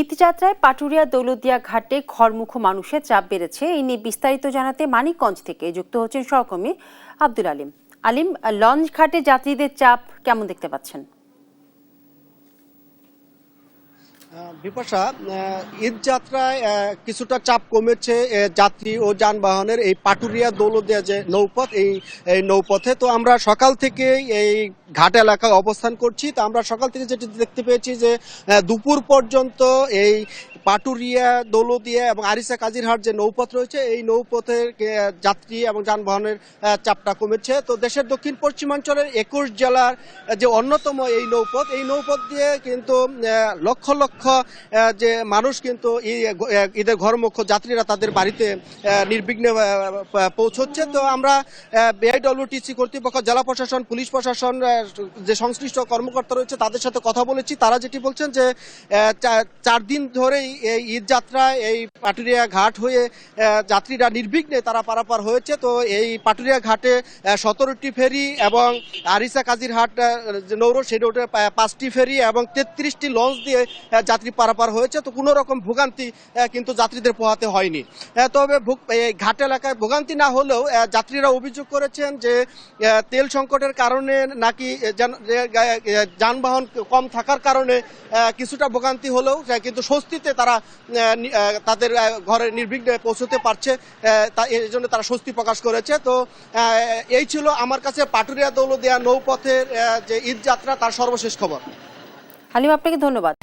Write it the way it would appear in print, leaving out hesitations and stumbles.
ঈদযাত্রায় পাটুরিয়া দৌলতদিয়া ঘাটে ঘরমুখো মানুষের চাপ বেড়েছে। এই নিয়ে বিস্তারিত জানাতে মানিকগঞ্জ থেকে যুক্ত হচ্ছেন সহকর্মী আব্দুল আলিম। আলিম, লঞ্চ ঘাটে যাত্রীদের চাপ কেমন দেখতে পাচ্ছেন? বিপাশা, ঈদ যাত্রায় কিছুটা চাপ কমেছে যাত্রী ও যানবাহনের। এই পাটুরিয়া দৌলতদিয়া যে নৌপথ, এই নৌপথে তো আমরা সকাল থেকে এই ঘাট এলাকায় অবস্থান করছি। তো আমরা সকাল থেকে যেটি দেখতে পেয়েছি যে দুপুর পর্যন্ত এই পাটুরিয়া দৌলতদিয়া এবং আরিচা কাজিরহাট যে নৌপথ রয়েছে, এই নৌপথের যাত্রী এবং যানবাহনের চাপটা কমেছে। তো দেশের দক্ষিণ পশ্চিমাঞ্চলের 21 জেলার যে অন্যতম এই নৌপথ দিয়ে কিন্তু লক্ষ লক্ষ যে মানুষ কিন্তু ঈদের ঘরমুখো যাত্রীরা তাদের বাড়িতে নির্বিঘ্নে পৌঁছচ্ছে। তো আমরা বিআইডব্লিউটিসি কর্তৃপক্ষ, জেলা প্রশাসন, পুলিশ প্রশাসন, যে সংশ্লিষ্ট কর্মকর্তা রয়েছে তাদের সাথে কথা বলেছি। তারা যেটি বলছেন যে 4 দিন ধরেই এই ঈদ যাত্রায় এই পাটুরিয়া ঘাট হয়ে যাত্রীরা নির্বিঘ্নে তারা পারাপার হয়েছে। তো এই পাটুরিয়া ঘাটে 17টি ফেরি এবং আরিচা কাজিরহাট যে নৌরোড, সেই রোডে 5টি ফেরি এবং 33টি লঞ্চ দিয়ে যাত্রী পারাপার হয়েছে। তো কোনো রকম ভোগান্তি কিন্তু যাত্রীদের পোহাতে হয়নি। তবে এই ঘাট এলাকায় ভোগান্তি না হলেও যাত্রীরা অভিযোগ করেছেন যে তেল সংকটের কারণে নাকি যানবাহন কম থাকার কারণে কিছুটা ভোগান্তি হলেও কিন্তু স্বস্তিতে তারা তাদের ঘরে নির্বিঘ্নে পৌঁছতে পারছে। এই জন্য তারা স্বস্তি প্রকাশ করেছে। তো এই ছিল আমার কাছে পাটুরিয়া দৌলতদিয়া নৌপথের যে ঈদ যাত্রা তার সর্বশেষ খবর। আলিম, আপনাকে ধন্যবাদ।